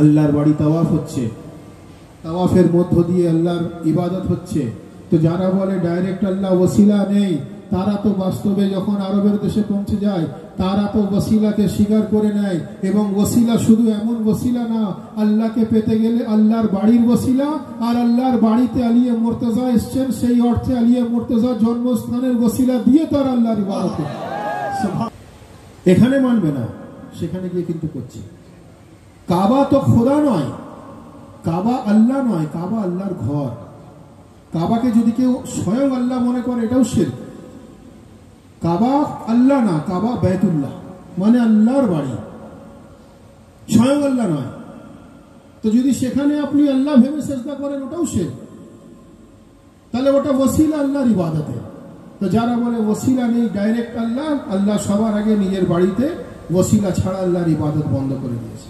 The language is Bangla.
আল্লাহর বাড়ি তাওয়াফ হচ্ছে, তাওয়াফের মধ্য দিয়ে আল্লাহর ইবাদত হচ্ছে। তো যারা বলে ডাইরেক্ট আল্লাহ ওসিলা নেই, তারা তো বাস্তবে যখন আরবের দেশে পৌঁছে যায় তারা তো ওসিলাকে স্বীকার করে নেয়। এবং ওসিলা শুধু এমন ওসিলা না, আল্লাহকে পেতে গেলে আল্লাহর বাড়ির ওসিলা, আর আল্লাহর বাড়িতে আলিয়ে মুর্তজা এসছেন, সেই অর্থে আলিয়ে মুর্তজা জন্মস্থানের ওসিলা দিয়ে তার আল্লাহর ইবাদত। এখানে মানবে না, সেখানে গিয়ে কিন্তু করছে। কাবা তো খোদা নয়, কাবা আল্লাহ নয়, কাবা আল্লাহর ঘর। কাবাকে যদি কেউ স্বয়ং আল্লাহ মনে করে এটাও শিরক। কাবা আল্লাহ না, কাবা বাইতুল্লাহ, মানে আল্লাহর বাড়ি, স্বয়ং আল্লাহ নয়। তো যদি সেখানে আপনি আল্লাহ ভেবে সেজদা করেন ওটাও শিরক, তাহলে ওটা ওসিলা আল্লাহর ইবাদতে। তো যারা বলে ওসিলা নেই, ডাইরেক্ট আল্লাহ, আল্লাহ সবার আগে নিজের বাড়িতে, ওসিলা ছাড়া আল্লাহর ইবাদত বন্ধ করে দিয়েছে।